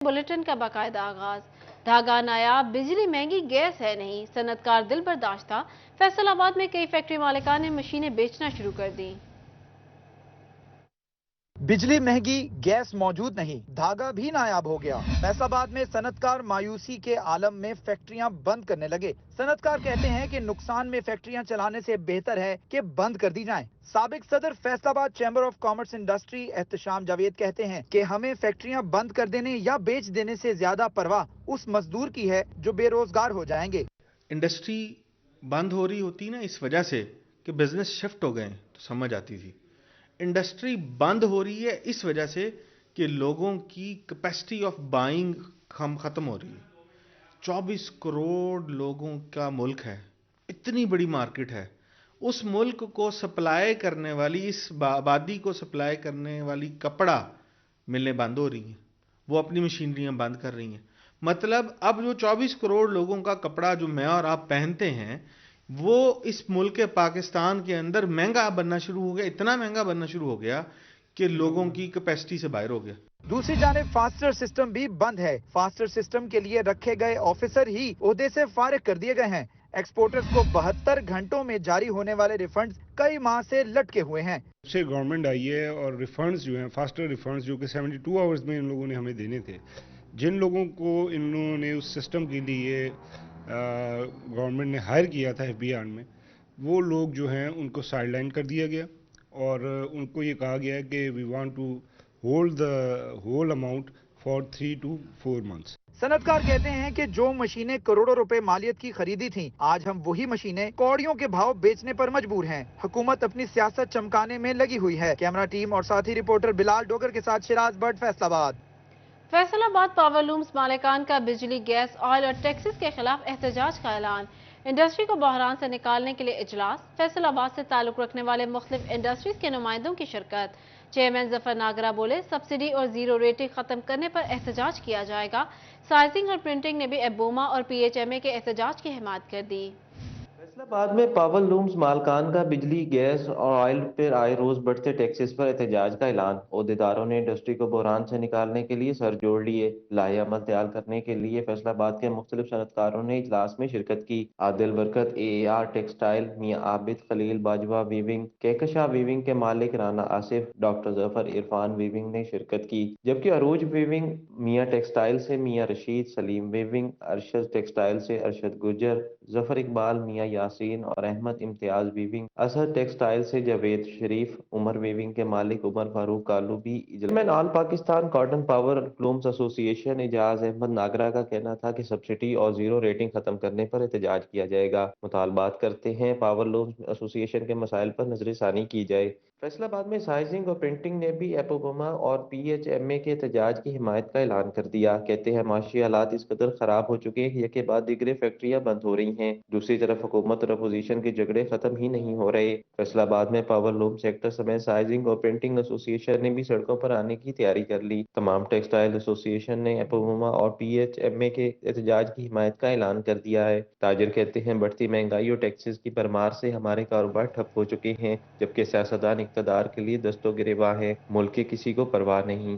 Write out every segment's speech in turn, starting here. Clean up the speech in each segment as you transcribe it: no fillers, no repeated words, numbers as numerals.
Bulletin का बाकायदा आगाज। धागा नायाब, बिजली महंगी, गैस है नहीं, सनतकार दिल बर्दाश्त था। फैसलाबाद में कई फैक्ट्री मालिकान ने मशीनें बेचना शुरू कर दी। बिजली महंगी, गैस मौजूद नहीं, धागा भी नायाब हो गया। फैसलाबाद में सनतकार मायूसी के आलम में फैक्ट्रियां बंद करने लगे। सनतकार कहते हैं कि नुकसान में फैक्ट्रियां चलाने से बेहतर है कि बंद कर दी जाएं। साबिक सदर Faisalabad chamber of commerce industry Ehtesham Javed कहते हैं कि हमें फैक्ट्रियां बंद कर देने या बेच देने से ज्यादा परवाह उस मजदूर की है जो बेरोजगार हो जाएंगे। इंडस्ट्री बंद हो रही होती ना इस वजह से कि बिजनेस शिफ्ट हो गए तो समझ आती थी। इंडस्ट्री बंद हो रही है इस वजह से कि लोगों की कैपेसिटी ऑफ बाइंग खत्म हो रही है। 24 करोड़ लोगों का मुल्क है, इतनी बड़ी मार्केट है। उस मुल्क को सप्लाई करने वाली, इस आबादी को सप्लाई करने वाली कपड़ा मिलें बंद हो रही हैं, वो अपनी मशीनरियां बंद कर रही हैं। मतलब अब जो 24 करोड़ लोगों का कपड़ा जो मैं और आप पहनते हैं वो इस मुल्क के पाकिस्तान के अंदर महंगा बनना शुरू हो गया, इतना महंगा बनना शुरू हो गया कि लोगों की कैपेसिटी से बाहर हो गया। दूसरी जानिब फास्टर सिस्टम भी बंद है। फास्टर सिस्टम के लिए रखे गए ऑफिसर ही ओहदे से फारिग कर दिए गए हैं। एक्सपोर्टर्स को 72 घंटों में जारी होने वाले रिफंड्स कई माह से लटके हुए हैं। से गवर्नमेंट आई है और रिफंड्स जो हैं, फास्टर रिफंड्स जो कि 72 आवर्स में इन लोगों ने हमें देने थे, जिन लोगों को इन्होंने उस सिस्टम के लिए गवर्नमेंट ने हायर किया था एफबीआर में, वो लोग जो हैं उनको साइडलाइन कर दिया गया और उनको ये कहा गया है कि we want to hold the whole amount for 3 to 4 months। सनतकार कहते हैं कि जो मशीनें करोड़ों रुपए मालियत की खरीदी थीं, आज हम वही मशीनें कौड़ियों के भाव बेचने पर मजबूर हैं। हुकूमत अपनी सियासत चमकाने में लगी हुई है। कैमरा टीम और साथी रिपोर्टर बिलाल डोगर के साथ शिराज भट्ट, फैसलाबाद। फैसलाबाद पावर लूम्स मालिकान का बिजली, गैस, ऑयल और टैक्सेस के खिलाफ एहतजाज का ऐलान। इंडस्ट्री को बहरान से निकालने के लिए इजलास। फैसलाबाद से ताल्लुक रखने वाले मुख्तलिफ इंडस्ट्रीज के नुमाइंदों की शिरकत। चेयरमैन जफर नागरा बोले, सब्सिडी और जीरो रेटिंग खत्म करने पर एहतजाज किया जाएगा। साइजिंग और प्रिंटिंग ने भी एबोमा और PHMA के एहतजाज की हिमायत कर दी। फैसलाबाद में पावर लूम्स मालकान का बिजली, गैस और ऑयल पर आए रोज बढ़ते टैक्सेस पर एहतजाज का ऐलान। ओहदेदारों ने इंडस्ट्री को बहरान से निकालने के लिए सर जोड़ लिए। लाहेअमल तैयार करने के लिए फैसलाबाद के मुख्तलिफ सनतकारों ने इजलास में शिरकत की। आदिल बरकत, AAR टेक्सटाइल, मियाँ आबिद, खलील बाजवा वीविंग, कहकशां वीविंग के मालिक राना आसिफ, डॉक्टर जफर इरफान वीविंग ने शिरकत की। जबकि अरूज वीविंग, मियाँ टेक्सटाइल से मियाँ रशीद, सलीम वीविंग, अरशद टेक्सटाइल से अरशद गुजर, जफर इकबाल, मियाँ यासीन और अहमद इम्तियाज वीविंग, असद टेक्सटाइल से जावेद शरीफ, उमर वीविंग के मालिक उमर फारूक कालू भी। Chairman all Pakistan cotton power looms association Ejaz Ahmad Nagra का कहना था कि सब्सिडी और जीरो रेटिंग खत्म करने पर एहतजाज किया जाएगा। मुतालबात करते हैं पावर लूम्स एसोसिएशन के मसाइल पर नजरसानी की जाए। फैसलाबाद में साइजिंग और प्रिंटिंग ने भी एपोमा और PHMA के एहतजाज की हिमायत का ऐलान कर दिया। कहते हैं माशी हालात इस कदर खराब हो चुके हैं कि बाद दीगरे फैक्ट्रियां बंद हो रही हैं। दूसरी तरफ हुकूमत और अपोजिशन के झगड़े खत्म ही नहीं हो रहे। फैसलाबाद में पावर लूम सेक्टर समेत साइजिंग और प्रिंटिंग एसोसिएशन ने भी सड़कों पर आने की तैयारी कर ली। तमाम टेक्सटाइल एसोसिएशन ने एपोमा और PHMA के एहतजाज की हिमायत का ऐलान कर दिया है। ताजिर कहते हैं बढ़ती महंगाई और टैक्सेस की भरमार से हमारे कारोबार ठप हो चुके हैं, जबकि सियासतदान इक़्तिदार के लिए दस्तो गिरेबान है, मुल्क की किसी को परवाह नहीं।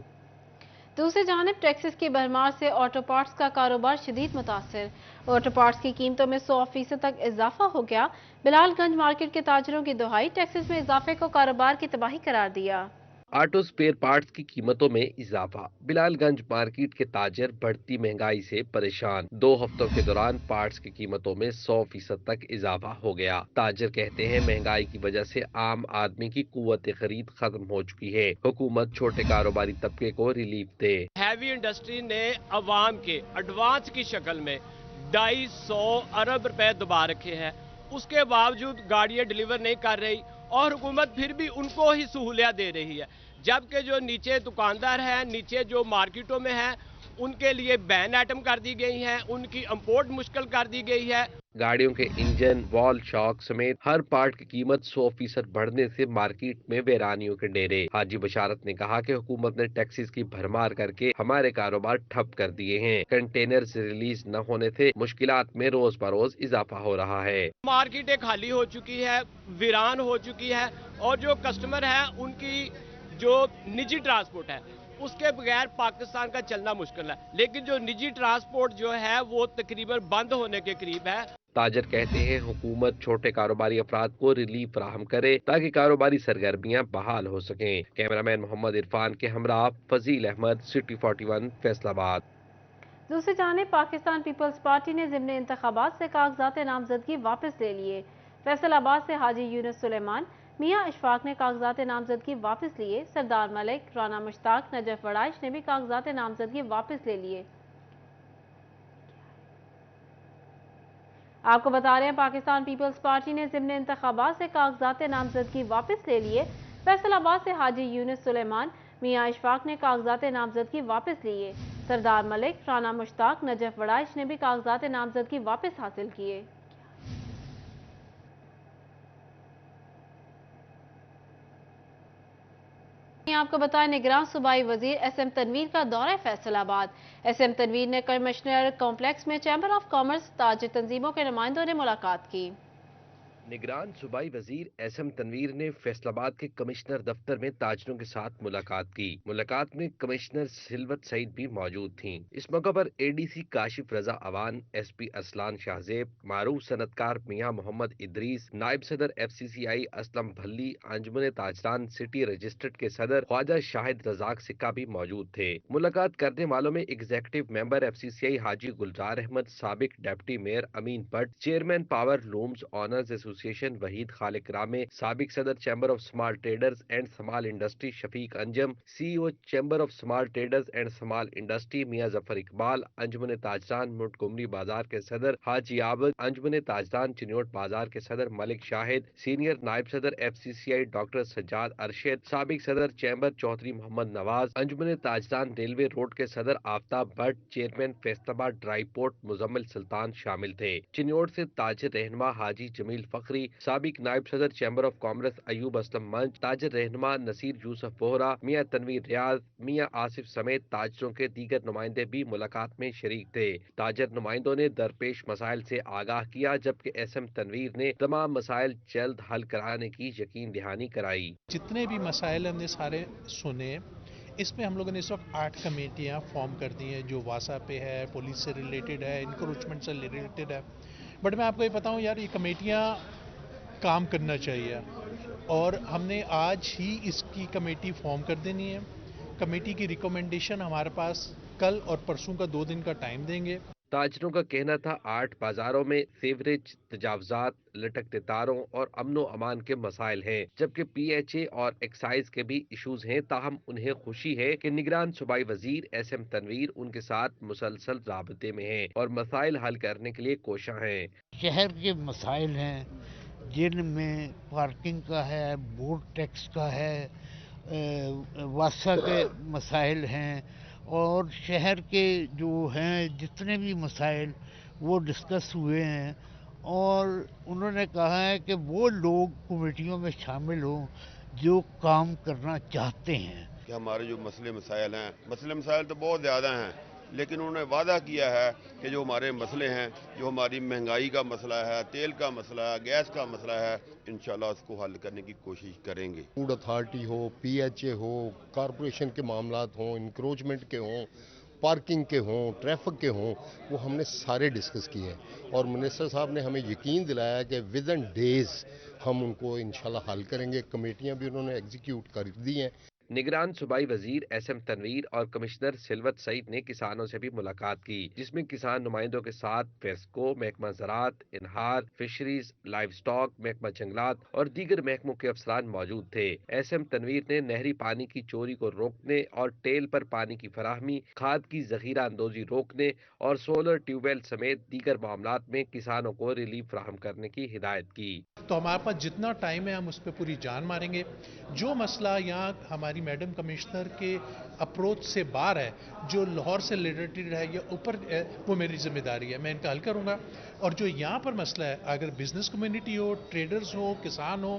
दूसरी जानिब टैक्सेस की भरमार से ऑटो पार्ट्स का कारोबार शदीद मुतासर। ऑटो पार्ट्स की कीमतों में 100% तक इजाफा हो गया। बिलालगंज मार्केट के ताजरों की दुहाई, टैक्सेस में इजाफे को कारोबार की तबाही करार दिया। ऑटो स्पेयर पार्ट्स की कीमतों में इजाफा, बिलालगंज मार्केट के ताजर बढ़ती महंगाई से परेशान। 2 हफ्तों के दौरान पार्ट्स की कीमतों में 100% तक इजाफा हो गया। ताजर कहते हैं महंगाई की वजह से आम आदमी की कुव्वत खरीद खत्म हो चुकी है। हुकूमत छोटे कारोबारी तबके को रिलीफ दे। हैवी इंडस्ट्री ने अवाम के एडवांस की शक्ल में 250 अरब रुपए दबा रखे हैं। उसके बावजूद गाड़ियां डिलीवर नहीं कर रही और हुकूमत फिर भी उनको ही सहूलियत दे रही है, जबकि जो नीचे दुकानदार हैं, नीचे जो मार्केटों में हैं, उनके लिए बैन आइटम कर दी गई हैं, उनकी इंपोर्ट मुश्किल कर दी गई है। गाड़ियों के इंजन, वॉल शॉक समेत हर पार्ट की कीमत 100% बढ़ने से मार्केट में वेरानियों के डेरे। हाजी बशारत ने कहा कि हुकूमत ने टैक्सेस की भरमार करके हमारे कारोबार ठप कर दिए हैं। कंटेनर रिलीज न होने से मुश्किलात में रोज बरोज इजाफा हो रहा है। मार्केटें खाली हो चुकी है, वीरान हो चुकी है और जो कस्टमर है उनकी जो निजी ट्रांसपोर्ट है اس کے بغیر پاکستان کا چلنا مشکل ہے، لیکن جو نجی ٹرانسپورٹ جو ہے وہ تقریباً بند ہونے کے قریب ہے۔ تاجر کہتے ہیں حکومت چھوٹے کاروباری افراد کو ریلیف فراہم کرے تاکہ کاروباری سرگرمیاں بحال ہو سکیں۔ کیمرامین محمد عرفان کے ہمراہ فضیل احمد، سٹی 41 فیصل آباد۔ دوسری جانب پاکستان پیپلز پارٹی نے ضمن انتخابات سے کاغذات نامزدگی واپس لے لیے۔ فیصل آباد سے حاجی یونس سلیمان، میاں اشفاق نے کاغذات نامزدگی واپس لیے۔ سردار ملک، رانا مشتاق، نجف وڑائش نے بھی کاغذات نامزدگی واپس لے لیے۔ آپ کو بتا رہے ہیں پاکستان پیپلز پارٹی نے ضمن انتخابات سے کاغذات نامزدگی واپس لے لیے۔ فیصل آباد سے حاجی یونس سلیمان، میاں اشفاق نے کاغذات نامزدگی واپس لیے۔ سردار ملک، رانا مشتاق، نجف وڑائش نے بھی کاغذات نامزدگی واپس حاصل کیے۔ آپ کو بتائیں نگراں صوبائی وزیر ایس ایم تنویر کا دورہ فیصل آباد۔ ایس ایم تنویر نے کمشنر کمپلیکس میں چیمبر آف کامرس تاجر تنظیموں کے نمائندوں نے ملاقات کی۔ نگران صوبائی وزیر ایس ایم تنویر نے فیصل آباد کے کمشنر دفتر میں تاجروں کے ساتھ ملاقات کی۔ ملاقات میں کمشنر سلوت سعید بھی موجود تھیں۔ اس موقع پر اے ڈی سی کاشف رضا اوان، ایس پی اسلان شاہ زیب، معروف صنعتکار میاں محمد ادریس، نائب صدر ایف سی سی آئی اسلم بھلی، انجمن تاجران سٹی رجسٹرڈ کے صدر خواجہ شاہد رزاق سکہ بھی موجود تھے۔ ملاقات کرنے والوں میں ایگزیکٹو ممبر ایف سی سی آئی حاجی گلزار احمد، سابق deputy mayor Amin Butt, chairman power looms owners association Waheed Khaliq Ramay, سابق صدر chamber of small traders and small industry Shafiq Anjum, C O chamber of small traders and small industry Mian Zafar Iqbal, Anjuman تاجران Montgomery بازار کے صدر حاجی عابد، انجمن تاجران چنیوٹ بازار کے صدر ملک شاہد، سینئر نائب صدر ایف سی سی آئی ڈاکٹر سجاد ارشد، سابق صدر چیمبر چودھری محمد نواز، انجمن تاجران ریلوے روڈ کے صدر آفتاب بٹ، چیئرمین فیصل آباد ڈرائی پورٹ مزمل سلطان شامل تھے۔ چنیوٹ سے تاجر رہنما حاجی جمیل فخری، سابق نائب صدر chamber of commerce Ayub Aslam منچ، تاجر رہنما نصیر یوسف بوہرا، میاں تنویر ریاض، میاں آصف سمیت تاجروں کے دیگر نمائندے بھی ملاقات میں شریک تھے۔ تاجر نمائندوں نے درپیش مسائل سے آگاہ کیا، جبکہ ایس ایم تنویر نے تمام مسائل جلد حل کرانے کی یقین دہانی کرائی۔ جتنے بھی مسائل ہم نے سارے سنے، اس میں ہم لوگوں نے اس وقت 8 کمیٹیاں فارم کر دی ہیں، جو واسا پہ ہے، پولیس سے ریلیٹڈ ہے، انکروچمنٹ سے ریلیٹڈ ہے۔ بٹ میں آپ کو یہ بتاؤں یار، یہ کمیٹیاں کام کرنا چاہیے، اور ہم نے آج ہی اس کی کمیٹی فارم کر دینی ہے۔ کمیٹی کی ریکمنڈیشن ہمارے پاس کل اور پرسوں کا 2 دن کا ٹائم دیں گے۔ تاجروں کا کہنا تھا 8 بازاروں میں سیوریج، تجاوزات، لٹکتے تاروں اور امن و امان کے مسائل ہیں، جبکہ پی ایچ اے اور ایکسائز کے بھی ایشوز ہیں۔ تاہم انہیں خوشی ہے کہ نگران صوبائی وزیر ایس ایم تنویر ان کے ساتھ مسلسل رابطے میں ہیں اور مسائل حل کرنے کے لیے کوشاں ہیں۔ شہر کے مسائل ہیں جن میں پارکنگ کا ہے، بورڈ ٹیکس کا ہے، واسا کے مسائل ہیں، اور شہر کے جو ہیں جتنے بھی مسائل وہ ڈسکس ہوئے ہیں، اور انہوں نے کہا ہے کہ وہ لوگ کمیٹیوں میں شامل ہوں جو کام کرنا چاہتے ہیں۔ کہ ہمارے جو مسئلے مسائل تو بہت زیادہ ہیں، لیکن انہوں نے وعدہ کیا ہے کہ جو ہمارے مسئلے ہیں، جو ہماری مہنگائی کا مسئلہ ہے، تیل کا مسئلہ ہے، گیس کا مسئلہ ہے، انشاءاللہ اس کو حل کرنے کی کوشش کریں گے۔ فوڈ اتھارٹی ہو، پی ایچ اے ہو، کارپوریشن کے معاملات ہوں، انکروچمنٹ کے ہوں، پارکنگ کے ہوں، ٹریفک کے ہوں، وہ ہم نے سارے ڈسکس کیے ہیں، اور منسٹر صاحب نے ہمیں یقین دلایا کہ ودن ڈیز ہم ان کو انشاءاللہ حل کریں گے۔ کمیٹیاں بھی انہوں نے ایگزیکیوٹ کر دی ہیں۔ نگران صوبائی وزیر ایس ایم تنویر اور کمشنر سلوت سعید نے کسانوں سے بھی ملاقات کی، جس میں کسان نمائندوں کے ساتھ فیسکو، محکمہ زراعت، انہار، فشریز، لائیو سٹاک، محکمہ جنگلات اور دیگر محکموں کے افسران موجود تھے۔ ایس ایم تنویر نے نہری پانی کی چوری کو روکنے اور ٹیل پر پانی کی فراہمی، کھاد کی ذخیرہ اندوزی روکنے اور سولر ٹیوب ویل سمیت دیگر معاملات میں کسانوں کو ریلیف فراہم کرنے کی ہدایت کی۔ تو ہمارے پاس جتنا ٹائم ہے ہم اس پہ پوری جان ماریں گے۔ جو مسئلہ یہاں ہماری میڈم کمشنر کے اپروچ سے باہر ہے، جو لاہور سے ریلیٹڈ ہے یا اوپر ہے، وہ میری ذمہ داری ہے، میں ان کا حل کروں گا۔ اور جو یہاں پر مسئلہ ہے، اگر بزنس کمیونٹی ہو، ٹریڈرز ہو، کسان ہو،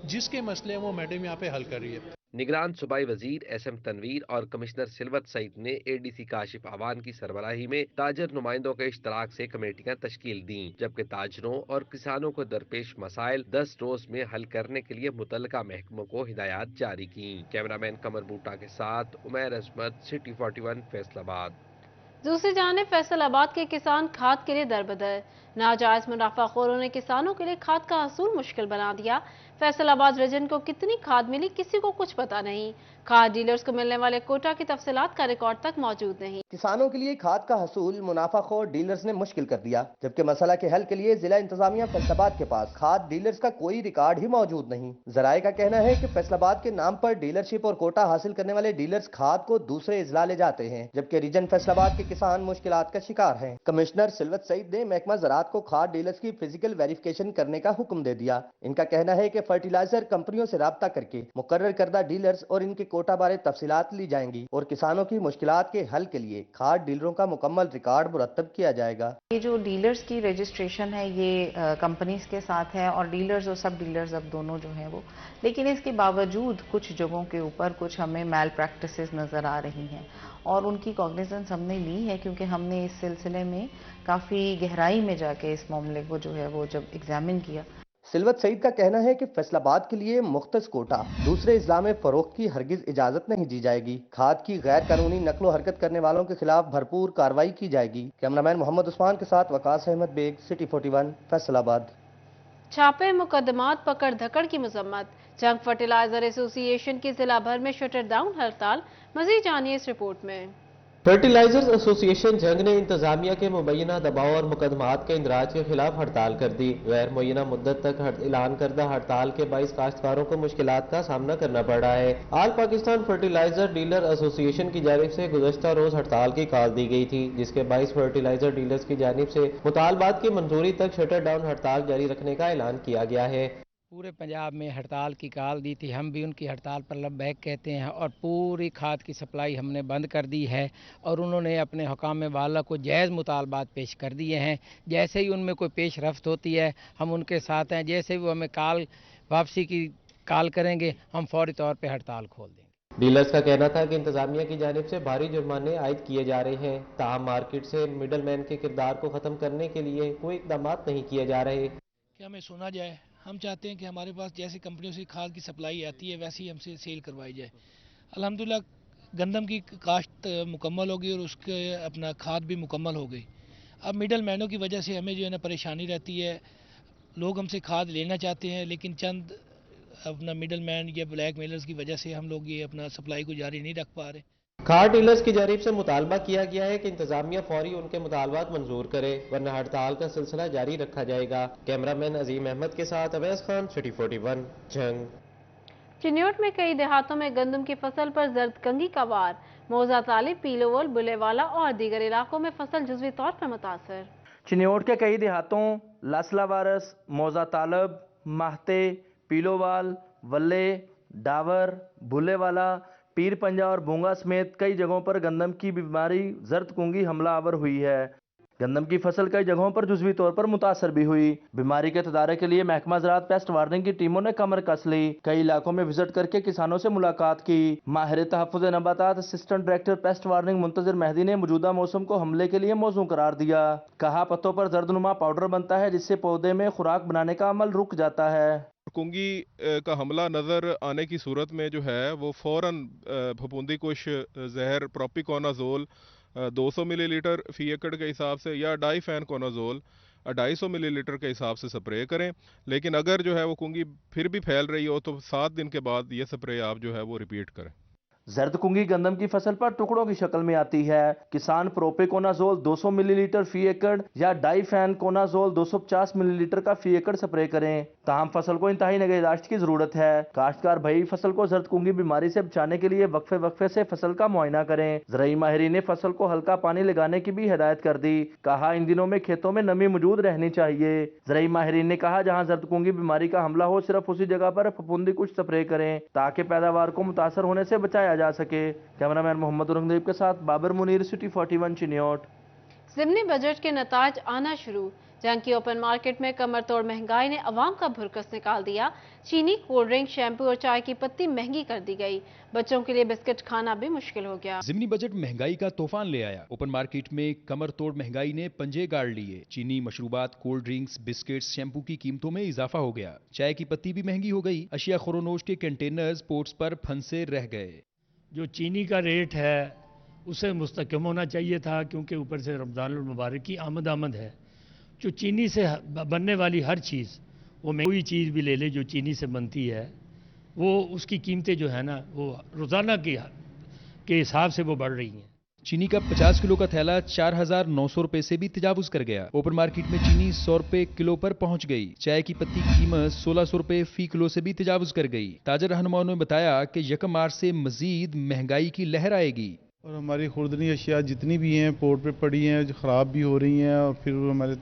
جس کے مسئلے ہیں وہ میڈم یہاں پہ حل کر رہی ہے۔ निगरान सूबाई वजीर एसएम तनवीर और कमिश्नर सिलवत सईद ने एडीसी काशिफ आवान की सरबराही में ताजर नुमाइंदों के इश्तराक से कमेटियां तश्कील दी, जबकि ताजरों और किसानों को दरपेश मसाइल 10 रोज में हल करने के लिए मुतल्लिका महकमों को हिदायत जारी की। कैमरामैन कमर बूटा के साथ उमैर अजमत, सिटी 41 फैसलाबाद। दूसरी जानिब फैसलाबाद के किसान खाद के लिए दरबदर। नाजायज मुनाफाखोरों ने किसानों के लिए खाद का हसूल मुश्किल बना दिया। फैसलाबाद रीजन को कितनी खाद मिली किसी को कुछ पता नहीं। खाद डीलर्स को मिलने वाले कोटा की तफसीलात का रिकॉर्ड तक मौजूद नहीं। किसानों के लिए खाद का हसूल मुनाफाखोर डीलर्स ने मुश्किल कर दिया, जबकि मसला के हल के लिए जिला इंतजामिया फैसलाबाद के पास खाद डीलर्स का कोई रिकॉर्ड ही मौजूद नहीं। जराये का कहना है कि फैसलाबाद के नाम पर डीलरशिप और कोटा हासिल करने वाले डीलर्स खाद को दूसरे अजला ले जाते हैं, जबकि रीजन फैसलाबाद के किसान मुश्किलात का शिकार हैं। कमिश्नर सिलवत सईद ने महकमा ज़राअत को खाद डीलर्स की फिजिकल वेरिफिकेशन करने का हुक्म दे दिया। इनका कहना है कि फर्टिलाइजर कंपनियों से राब्ता करके मुकर्रर करदा डीलर्स और इनके कोटा बारे तफसीलात ली जाएंगी और किसानों की मुश्किलात के हल के लिए खाद डीलरों का मुकम्मल रिकॉर्ड मुरतब किया जाएगा। ये जो डीलर्स की रजिस्ट्रेशन है ये कंपनीज के साथ है और डीलर्स और सब डीलर्स अब दोनों जो हैं वो, लेकिन इसके बावजूद कुछ जगहों के ऊपर कुछ हमें मैल प्रैक्टिसेस नज़र आ रही हैं और उनकी कॉग्निजेंस हमने ली है, क्योंकि हमने इस सिलसिले में काफ़ी गहराई में जाके इस मामले को जो है वो जब एग्जामिन किया। सिलवत सईद का कहना है कि फैसलाबाद के लिए मुख्तस कोटा दूसरे इस्लाम में फरोख्त की हरगिज इजाजत नहीं दी जाएगी। खाद की गैर कानूनी नकलो हरकत करने वालों के खिलाफ भरपूर कार्रवाई की जाएगी। कैमरामैन मोहम्मद उस्मान के साथ वकास अहमद बेग, सिटी 41 फैसलाबाद। छापे मुकदमात पकड़ धकड़ की मजम्मत। जंग फर्टिलाइजर एसोसिएशन की जिला भर में शटर डाउन हड़ताल। मजीद जानिए इस रिपोर्ट में। फर्टिलाइजर्स एसोसिएशन जंग ने इंतजामिया के मुबैना दबाव और मुकदमात के इंदराज के खिलाफ हड़ताल कर दी। गैर मुय्यना मुद्दत तक ऐलान करदा हड़ताल के बाइस काश्तकारों को मुश्किलात का सामना करना पड़ रहा है। आल पाकिस्तान फर्टिलाइजर डीलर एसोसिएशन की जानिब से गुज़श्ता रोज हड़ताल की कॉल दी गई थी, जिसके बाइस फर्टिलाइजर डीलर्स की जानिब से मुतालबात की मंजूरी तक शटर डाउन हड़ताल जारी रखने का ऐलान किया गया है। पूरे पंजाब में हड़ताल की कॉल दी थी, हम भी उनकी हड़ताल पर लब्बैक कहते हैं और पूरी खाद की सप्लाई हमने बंद कर दी है और उन्होंने अपने हुकाम वाला को जायज़ मुतालबात पेश कर दिए हैं। जैसे ही उनमें कोई पेश रफ्त होती है हम उनके साथ हैं, जैसे ही वो हमें वापसी की कॉल करेंगे हम फौरी तौर पर हड़ताल खोल देंगे। डीलर्स का कहना था कि इंतजामिया की जानिब से भारी जुर्माने आयद किए जा रहे हैं, ताहम मार्केट से मिडल मैन के किरदार को ख़त्म करने के लिए कोई इकदाम नहीं किए जा रहे। क्या हमें सुना जाए, हम चाहते हैं कि हमारे पास जैसी कंपनियों से खाद की सप्लाई आती है वैसी हमसे सेल करवाई जाए। अल्हम्दुलिल्लाह गंदम की काश्त मुकम्मल होगी और उसके अपना खाद भी मुकम्मल हो गई। अब मिडल मैनों की वजह से हमें जो है ना परेशानी रहती है। लोग हमसे खाद लेना चाहते हैं लेकिन चंद अपना मिडल मैन या ब्लैक मेलर्स की वजह से हम लोग ये अपना सप्लाई को जारी नहीं रख पा रहे। खाद डीलर्स की जानिब से मुतालबा किया गया है कि इंतजामिया फौरी उनके मुतालबात मंजूर करे, वरना हड़ताल का सिलसिला जारी रखा जाएगा। कैमरामैन अजीम अहमद के साथ अवैस खान, सिटी 41 जंग। चिन्योट में कई देहातों में गंदम की फसल पर जर्द कंगी का वार। मौजा तालिब, पीलोवल, बुलेवाला और दीगर इलाकों में फसल जुज़वी तौर पर मुतासर। चिन्योट के कई देहातों लासला वारस, मौजा तालब, माहते, पीलोवाल, वल्ले, डावर, बुलेवाला, पीर पंजा और बोंगा समेत कई जगहों पर गंदम की बीमारी जर्द कुंगी हमला आवर हुई है। गंदम की फसल कई जगहों पर जुज़वी तौर पर मुतासर भी हुई। बीमारी के तदारे के लिए महकमा ज़राअत पेस्ट वार्निंग की टीमों ने कमर कस ली। कई इलाकों में विजिट करके किसानों से मुलाकात की। माहिर तहफ़्फ़ुज़ नबातात assistant director pest warning Muntazir Mehdi ने मौजूदा मौसम को हमले के लिए मौजू करार दिया। कहा पत्तों पर जर्दनुमा पाउडर बनता है जिससे पौधे में खुराक बनाने का अमल रुक जाता है। कुंगी का हमला नज़र आने की सूरत में जो है वो फ़ौरन फफूंदी कुश जहर प्रोपिकोनाजोल 200 मिलीलीटर फी एकड़ के हिसाब से या डाइफेनकोनाजोल 250 मिलीलीटर के हिसाब से स्प्रे करें। लेकिन अगर जो है वो कुंगी फिर भी फैल रही हो तो 7 दिन के बाद ये स्प्रे आप जो है वो रिपीट करें। जर्द कुंगी गंदम की फसल पर टुकड़ों की शक्ल में आती है। किसान प्रोपेकोनाजोल 200 मिलीलीटर फी एकड़ या डाइफेनकोनाजोल 250 मिलीलीटर का फी एकड़ स्प्रे करें। ताहम फसल को इंतहाई निगहदाश्त की जरूरत है। काश्तकार भई फसल को जर्द कुंगी बीमारी से बचाने के लिए वक्फे से फसल का मुआयना करें। ज़राई माहिरीन ने फसल को हल्का पानी लगाने की भी हिदायत कर दी। कहा इन दिनों में खेतों में नमी मौजूद रहनी चाहिए। ज़राई माहिरीन ने कहा जहाँ जर्द कुंगी बीमारी का हमला हो सिर्फ उसी जगह पर फफूंदी कुछ स्प्रे करें ताकि पैदावार को मुतासर होने से बचाया जा सके। कैमरामैन मोहम्मद औरंगजेब के साथ बाबर मुनीर, सिटी 41 चिन्योट। ضمنی بجٹ کے نتائج آنا شروع۔ جنگ کی اوپن مارکیٹ میں کمر توڑ مہنگائی نے عوام کا بھرکس نکال دیا۔ چینی، کولڈ ڈرنک، شیمپو اور چائے کی پتی مہنگی کر دی گئی۔ بچوں کے لیے بسکٹ کھانا بھی مشکل ہو گیا۔ ضمنی بجٹ مہنگائی کا طوفان لے آیا۔ اوپن مارکیٹ میں کمر توڑ مہنگائی نے پنجے گاڑ لیے۔ چینی، مشروبات، کولڈ ڈرنکس، بسکٹس، شیمپو کی قیمتوں میں اضافہ ہو گیا۔ چائے کی پتی بھی مہنگی ہو گئی۔ اشیاء خورونوش کے کنٹینرز پورٹس پر پھنسے رہ گئے۔ جو چینی کا ریٹ ہے اسے مستحکم ہونا چاہیے تھا، کیونکہ اوپر سے رمضان المبارک کی آمد ہے۔ جو چینی سے بننے والی ہر چیز، وہ کوئی چیز بھی لے لے جو چینی سے بنتی ہے، وہ اس کی قیمتیں جو ہے نا وہ روزانہ کے حساب سے وہ بڑھ رہی ہیں۔ چینی کا 50 کلو کا تھیلا 4,900 روپے سے بھی تجاوز کر گیا۔ اوپن مارکیٹ میں چینی 100 روپے کلو پر پہنچ گئی۔ چائے کی پتی کی قیمت 1600 روپے فی کلو سے بھی تجاوز کر گئی۔ تاجر رہنماؤں نے بتایا کہ 1 مارچ سے مزید مہنگائی کی لہر آئے گی۔ اور ہماری خوردنی اشیاء جتنی بھی ہیں پورٹ پہ پڑی ہیں، جو خراب بھی ہو رہی ہیں، اور پھر ہمارے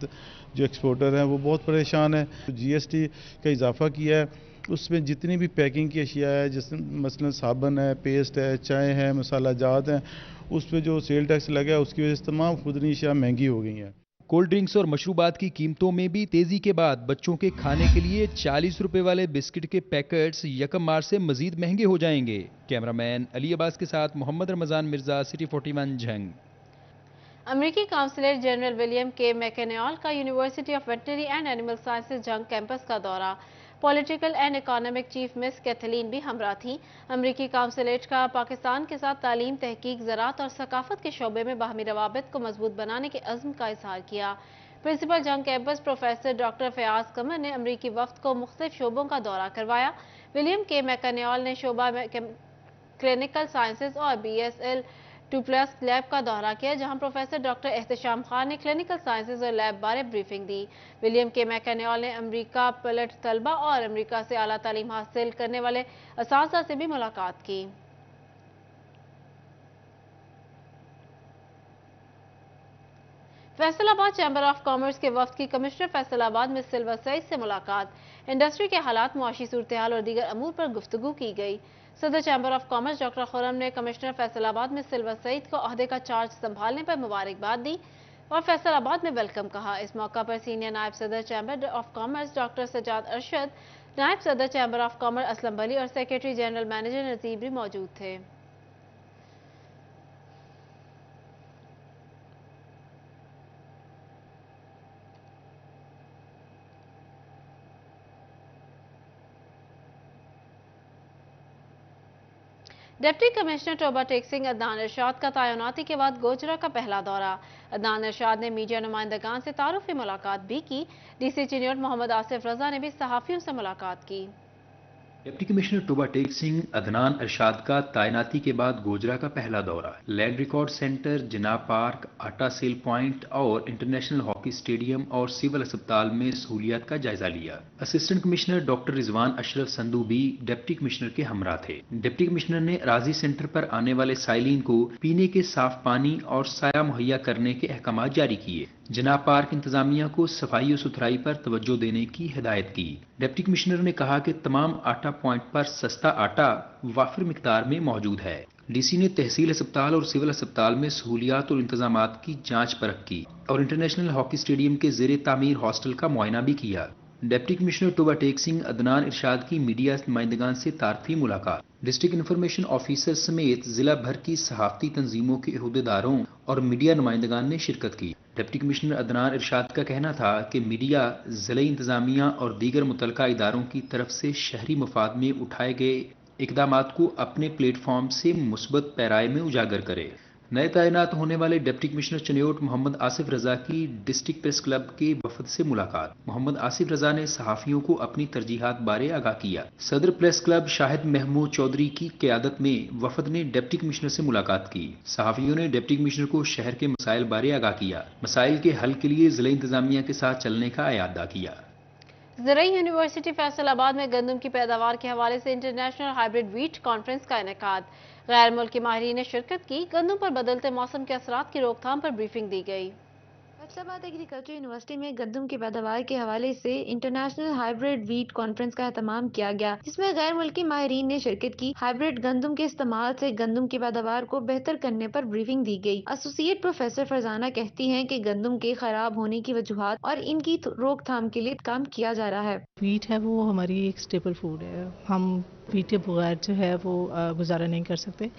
جو ایکسپورٹر ہیں وہ بہت پریشان ہیں۔ جی ایس ٹی کا اضافہ کیا ہے، اس میں جتنی بھی پیکنگ کی اشیاء ہے، جس مثلا صابن ہے، پیسٹ ہے، چائے ہے، مسالہ جات ہیں، اس پہ جو سیل ٹیکس لگا ہے اس کی وجہ سے تمام خوردنی اشیاء مہنگی ہو گئی ہیں۔ کولڈ ڈرنکس اور مشروبات کی قیمتوں میں بھی تیزی کے بعد بچوں کے کھانے کے لیے 40 روپے والے بسکٹ کے پیکٹس 1 مارچ سے مزید مہنگے ہو جائیں گے۔ کیمرامین علی عباس کے ساتھ محمد رمضان مرزا، سٹی 41 جنگ۔ امریکی کونسلیٹ جنرل ولیم کے میکنیال کا university of veterinary and animal sciences جنگ کیمپس کا دورہ۔ پولیٹیکل اینڈ اکانومک چیف مس کیتھلین بھی ہمراہ تھیں۔ امریکی کونسلیٹ کا پاکستان کے ساتھ تعلیم، تحقیق، زراعت اور ثقافت کے شعبے میں باہمی روابط کو مضبوط بنانے کے عزم کا اظہار کیا۔ Principal Jang campus professor doctor Fayyaz Qamar نے امریکی وفد کو مختلف شعبوں کا دورہ کروایا۔ ولیم کے میکنیال نے شعبہ کلینیکل سائنسز اور BSL 2+ لیب کا دورہ کیا، جہاں پروفیسر ڈاکٹر احتشام خان نے کلینیکل سائنسز اور لیب بارے بریفنگ دی۔ ولیم کے میکنیال نے امریکہ پلٹ طلبہ اور امریکہ سے اعلیٰ تعلیم حاصل کرنے والے اساتذہ سے بھی ملاقات کی۔ فیصل آباد چیمبر آف کامرس کے وفد کی کمشنر فیصل آباد میں سلور سعید سے ملاقات۔ انڈسٹری کے حالات، معاشی صورتحال اور دیگر امور پر گفتگو کی گئی۔ صدر چیمبر آف کامرس ڈاکٹر خرم نے کمشنر فیصل آباد میں سلور سعید کو عہدے کا چارج سنبھالنے پر مبارکباد دی اور فیصل آباد میں ویلکم کہا۔ اس موقع پر سینئر نائب صدر chamber of commerce doctor Sajjad Arshad, نائب صدر چیمبر آف کامرس اسلم بلی اور سیکریٹری جنرل مینیجر نذیر بھی موجود تھے۔ Deputy commissioner Toba taxing Adnan ارشاد کا تعیناتی کے بعد گوجرا کا پہلا دورہ۔ عدنان ارشاد نے میڈیا نمائندگان سے تعارفی ملاقات بھی کی۔ ڈی سی چنیوٹ محمد آصف رضا نے بھی صحافیوں سے ملاقات کی۔ Deputy commissioner Toba taxing Adnan ارشاد کا تعیناتی کے بعد گوجرا کا پہلا دورہ۔ لینڈ ریکارڈ سینٹر، جناب پارک، آٹا سیل پوائنٹ اور انٹرنیشنل ہاکی اسٹیڈیم اور سول اسپتال میں سہولیات کا جائزہ لیا۔ اسسٹنٹ کمشنر ڈاکٹر رضوان اشرف سندھو بھی ڈپٹی کمشنر کے ہمراہ تھے۔ ڈپٹی کمشنر نے اراضی سینٹر پر آنے والے سائلین کو پینے کے صاف پانی اور سایہ مہیا کرنے کے احکامات جاری کیے۔ جناب پارک انتظامیہ کو صفائی و ستھرائی پر توجہ دینے کی ہدایت کی۔ ڈپٹی کمشنر نے کہا کہ تمام آٹا پوائنٹ پر سستا آٹا وافر مقدار میں موجود ہے۔ ڈی سی نے تحصیل اسپتال اور سول اسپتال میں سہولیات اور انتظامات کی جانچ پرکھ کی اور انٹرنیشنل ہاکی اسٹیڈیم کے زیر تعمیر ہاسٹل کا معائنہ بھی کیا۔ Deputy commissioner Toba taxing Adnan ارشاد کی میڈیا نمائندگان سے تعارفی ملاقات۔ ڈسٹرکٹ انفارمیشن آفیسر سمیت ضلع بھر کی صحافتی تنظیموں کے عہدیداروں اور میڈیا نمائندگان نے شرکت کی۔ ڈپٹی کمشنر عدنان ارشاد کا کہنا تھا کہ میڈیا ضلعی انتظامیہ اور دیگر متعلقہ اداروں کی طرف سے شہری مفاد میں اٹھائے گئے اقدامات کو اپنے پلیٹ فارم سے مثبت پیرائے میں اجاگر کرے۔ نئے تعینات ہونے والے ڈپٹی کمشنر چنیوٹ محمد آصف رضا کی ڈسٹرکٹ پریس کلب کے وفد سے ملاقات۔ محمد آصف رضا نے صحافیوں کو اپنی ترجیحات بارے آگاہ کیا۔ صدر پریس کلب شاہد محمود چودھری کی قیادت میں وفد نے ڈپٹی کمشنر سے ملاقات کی۔ صحافیوں نے ڈپٹی کمشنر کو شہر کے مسائل بارے آگاہ کیا۔ مسائل کے حل کے لیے ضلع انتظامیہ کے ساتھ چلنے کا اعادہ کیا۔ زرعی یونیورسٹی فیصل آباد میں گندم کی پیداوار کے حوالے سے انٹرنیشنل ہائیبریڈ ویٹ کانفرنس کا انعقاد۔ غیر ملکی ماہرین نے شرکت کی۔ گندم پر بدلتے موسم کے اثرات کی روک تھام پر بریفنگ دی گئی۔ फैसला बाद एग्रीकल्चर यूनिवर्सिटी में गंदम की पैदावार के हवाले से इंटरनेशनल हाइब्रिड वीट कॉन्फ्रेंस का एहतमाम किया गया, जिसमें गैर मुल्की माहिरीन ने शिरकत की। हाइब्रिड गंदम के इस्तेमाल से गंदम की पैदावार को बेहतर करने पर ब्रीफिंग दी गई। एसोसिएट प्रोफेसर फरजाना कहती हैं कि गंदम के खराब होने की वजूहात और इनकी रोकथाम के लिए काम किया जा रहा है। वीट है वो हमारी एक स्टेपल फूड है, हम वीट के बगैर जो है वो गुजारा नहीं कर सकते,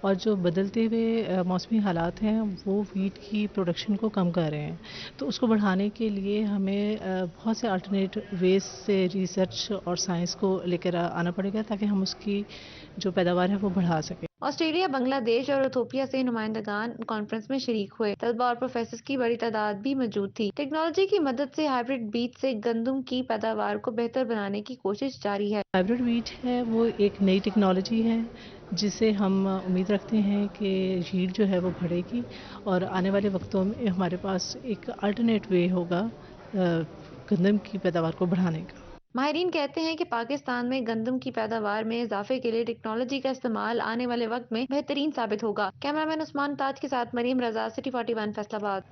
और जो बदलते हुए मौसमी हालात हैं वो वीट की प्रोडक्शन को कम कर रहे हैं, तो उसको बढ़ाने के लिए हमें बहुत से अल्टरनेट वेज से रिसर्च और साइंस को लेकर आना पड़ेगा ताकि हम उसकी जो पैदावार है वो बढ़ा सकें। ऑस्ट्रेलिया, बांग्लादेश और इथोपिया से नुमाइंदगान कॉन्फ्रेंस में शरीक हुए। तलबा और प्रोफेसर की बड़ी तादाद भी मौजूद थी। टेक्नोलॉजी की मदद से हाइब्रिड बीज से गंदम की पैदावार को बेहतर बनाने की कोशिश जारी है। हाइब्रिड वीट है वो एक नई टेक्नोलॉजी है जिससे हम उम्मीद रखते हैं कि यील्ड जो है वो बढ़ेगी और आने वाले वक्तों में हमारे पास एक अल्टरनेट वे होगा गंदम की पैदावार को बढ़ाने का। माहिरीन कहते हैं कि पाकिस्तान में गंदम की पैदावार में इजाफे के लिए टेक्नोलॉजी का इस्तेमाल आने वाले वक्त में बेहतरीन साबित होगा। कैमरामैन उस्मान ताज के साथ Mariam Raza, city 41 Faisalabad.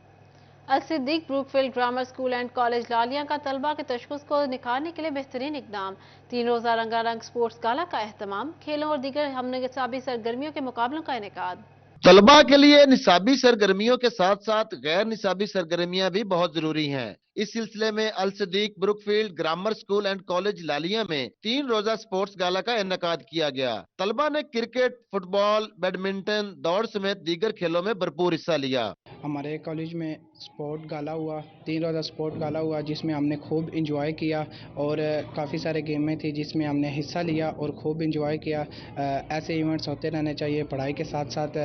Al Siddique Brookfield grammar school and college Lalian का तलबा के तशख़्ख़ुस को निखारने के लिए बेहतरीन इकदाम। 3 रोज़ा रंगारंग स्पोर्ट्स गाला का एहतमाम, खेलों और दीगर हमने निसाबी सरगर्मियों के मुकाबलों का इनेकाद। तलबा के लिए निसाबी सरगर्मियों के साथ साथ गैर निसाबी सरगर्मियां भी बहुत जरूरी हैं। इस सिलसिले में Al Siddique Brookfield grammar school and college Lalian में 3 रोजा स्पोर्ट्स गाला का इनेकाद किया गया। तलबा ने क्रिकेट, फुटबॉल, बैडमिंटन, दौड़ समेत दीगर खेलों में भरपूर हिस्सा लिया। हमारे कॉलेज में स्पोर्ट गाला हुआ, 3 रोज़ा स्पोर्ट गाला हुआ जिसमें हमने खूब इंजॉय किया और काफ़ी सारे गेमें थी जिसमें हमने हिस्सा लिया और खूब इंजॉय किया। ऐसे इवेंट्स होते रहने चाहिए, पढ़ाई के साथ साथ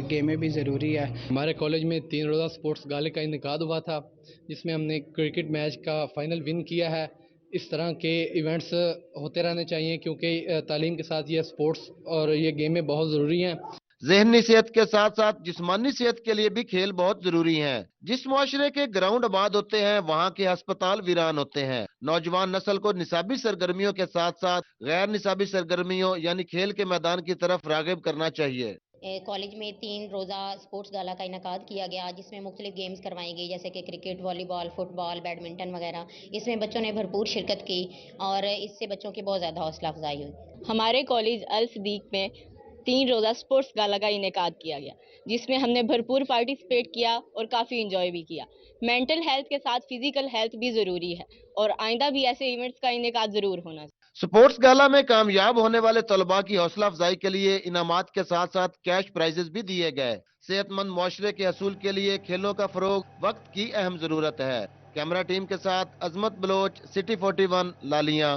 गेमें भी ज़रूरी है। हमारे कॉलेज में 3 रोज़ा स्पोर्ट्स गाले का इनेकाद हुआ था जिसमें हमने क्रिकेट मैच का फाइनल विन किया है। इस तरह के इवेंट्स होते रहने चाहिए क्योंकि तालीम के साथ ये स्पोर्ट्स और ये गेमें बहुत ज़रूरी हैं। ज़हनी सेहत के साथ साथ जिस्मानी सेहत के लिए भी खेल बहुत जरूरी हैं। जिस मुआशरे के ग्राउंड आबाद होते हैं वहाँ के अस्पताल वीरान होते हैं। नौजवान नस्ल को निसाबी सरगर्मियों के साथ साथ गैर निसाबी सरगर्मियों यानी खेल के मैदान की तरफ राग़िब करना चाहिए। कॉलेज में 3 रोज़ा स्पोर्ट्स गाला का इनेकाद किया गया जिसमें मुख्तलिफ गेम्स करवाई गई जैसे कि क्रिकेट, वॉलीबॉल, फुटबॉल, बैडमिंटन वगैरह। इसमें बच्चों ने भरपूर शिरकत की और इससे बच्चों की बहुत ज़्यादा हौसला अफजाई हुई। हमारे कॉलेज अल सिद्दीक में 3 रोज़ा स्पोर्ट्स गाला का इनेकाद किया गया जिसमें हमने भरपूर पार्टिसिपेट किया और काफ़ी इंजॉय भी किया। मेंटल हेल्थ के साथ फिजिकल हेल्थ भी ज़रूरी है और आइंदा भी ऐसे इवेंट्स का इनेकाद ज़रूर होना चाहिए। स्पोर्ट्स गाला में कामयाब होने वाले तलबा की हौसला अफजाई के लिए इनामात के साथ साथ कैश प्राइजेस भी दिए गए। सेहतमंद मुआशरे के हसूल के लिए खेलों का फरोग वक्त की अहम जरूरत है। कैमरा टीम के साथ अजमत बलोच, सिटी 41 लालिया।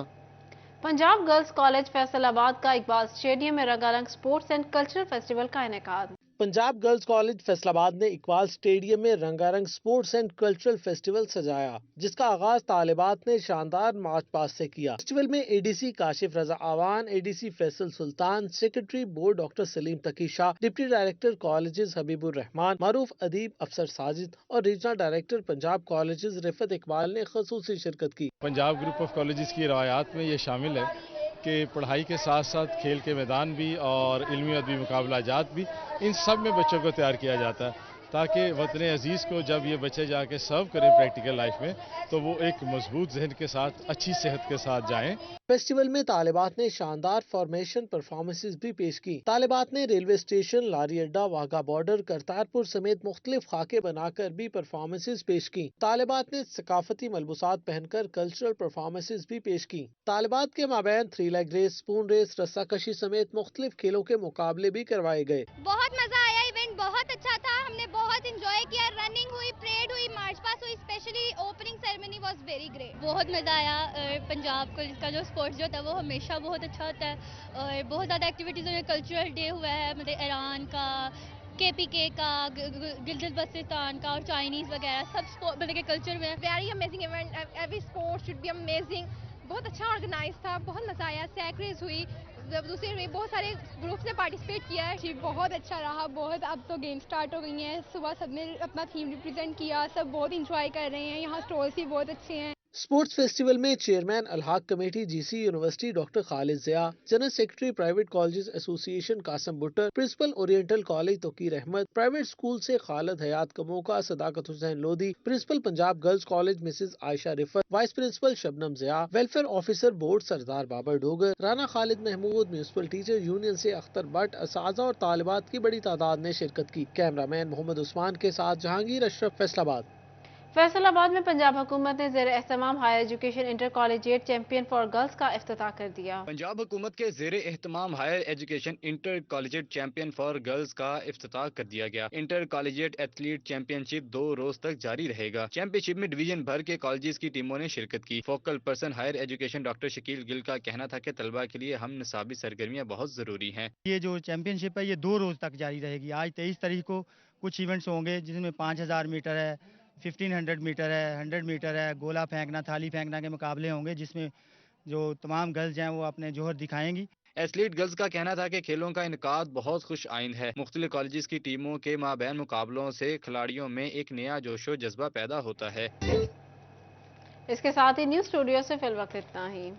पंजाब गर्ल्स कॉलेज फैसलाबाद का इकबाल स्टेडियम में रंगारंग स्पोर्ट्स एंड कल्चरल फेस्टिवल का इनेकाद। पंजाब गर्ल्स कॉलेज फैसलाबाद ने इकबाल स्टेडियम में रंगारंग स्पोर्ट्स एंड कल्चरल फेस्टिवल सजाया जिसका आगाज तालिबात ने शानदार मार्च पास्ट से किया। फेस्टिवल में ADC Kashif Raza Awan, ADC Faisal Sultan, secretary board doctor Saleem Taqi Shah, deputy director colleges Habibur Rehman, Maroof Adeeb अफसर साजिद और regional director Punjab colleges Riffat Iqbal ने खसूसी शिरकत की। पंजाब ग्रुप ऑफ कॉलेजेस की रवायात में ये शामिल है कि पढ़ाई के साथ साथ खेल के मैदान भी और इल्मी अदबी मुकाबला जात भी, इन सब में बच्चों को तैयार किया जाता है ताकि वतन अजीज़ को जब ये बच्चे जाके सर्व करें प्रैक्टिकल लाइफ में तो वो एक मजबूत जहन के साथ अच्छी सेहत के साथ जाएं। फेस्टिवल में तालिबात ने शानदार फॉर्मेशन परफॉर्मेंसेस भी पेश की। तालिबात ने रेलवे स्टेशन, लारी अड्डा, वाघा बॉर्डर, करतारपुर समेत मुख्तलिफ खाके बनाकर भी परफॉर्मेंसेस पेश की। तालिबात ने सकाफती मलबूसात पहनकर कल्चरल परफॉर्मेंसेस भी पेश की। तालिबात के माबैन 3 लेग रेस, स्पून रेस, रस्साकशी समेत मुख्तलिफ खेलों के मुकाबले भी करवाए गए। बहुत मजा आया, इवेंट बहुत अच्छा था, हमने बहुत इंजॉय किया। रनिंग हुई, परेड हुई, मार्च पास्ट हुई, specially opening ceremony was very great. बहुत मजा आया। पंजाब कॉलेज का जो स्पोर्ट्स जो था वो हमेशा बहुत अच्छा होता है और बहुत ज़्यादा एक्टिविटीज़ हुई। कल्चरल डे हुआ है, मतलब ईरान का, KPK का, गिलगित बल्तिस्तान का और चाइनीज़ वगैरह सब मतलब के कल्चर में। Very amazing event, every sport should be amazing. बहुत अच्छा ऑर्गेनाइज था, बहुत मजा आया। सैक रेस हुई, दूसरे में बहुत सारे ग्रुप्स ने पार्टिसिपेट किया है। बहुत अच्छा रहा, बहुत। अब तो गेम स्टार्ट हो गई हैं। सुबह सबने अपना थीम रिप्रेजेंट किया, सब बहुत इंजॉय कर रहे हैं। यहाँ स्टॉल्स भी बहुत अच्छे हैं। स्पोर्ट्स फेस्टिवल में चेयरमैन अलहाक committee GC university doctor Khalid Zia, general secretary private colleges association Qasim Buttar, principal oriental college Tauqeer Ahmad, private school से Khalid Hayat Kamoka, Sadaqat Hussain Lodhi, principal Punjab girls college Mrs Ayesha Riffat, vice principal Shabnam Zia, welfare officer board Sardar Babar Dogar, Rana Khalid Mahmood, municipal teacher union से अख्तर भट्ट, असातिज़ा और तालिबात की बड़ी तादाद ने शिरकत की। कैमरामैन मोहम्मद उस्मान के साथ जहांगीर अशरफ, फैसलाबाद। फैसलाबाद में पंजाब हुकूमत ने ज़ेर एहतमाम higher education inter collegiate champion for girls का इफ्तिताह कर दिया। पंजाब हुकूमत के ज़ेर एहतमाम higher education inter collegiate champion for girls का इफ्तिताह कर दिया गया। इंटर कॉलेजिएट एथलीट चैंपियनशिप 2 रोज तक जारी रहेगा। चैंपियनशिप में डिवीजन भर के कॉलेजेस की टीमों ने शिरकत की। Focal person higher education doctor Shakeel Gill का कहना था कि तलबा के लिए हम निसाबी सरगर्मियाँ बहुत जरूरी हैं। ये जो चैंपियनशिप है ये 2 रोज तक जारी रहेगी। आज 23 तारीख को कुछ इवेंट्स होंगे जिसमें 5000 मीटर है, 1500 मीटर है, 100 मीटर है, गोला फेंकना, थाली फेंकना के मुकाबले होंगे जिसमें जो तमाम गर्ल्स हैं वो अपने जोहर दिखाएंगी। एथलीट गर्ल्स का कहना था कि खेलों का इनकाद बहुत खुश आइंद है। मुख्तलिफ कॉलेजेस की टीमों के माबैन मुकाबलों से खिलाड़ियों में एक नया जोशो जज्बा पैदा होता है। इसके साथ ही न्यूज़ स्टूडियो से फिल वक्त इतना ही।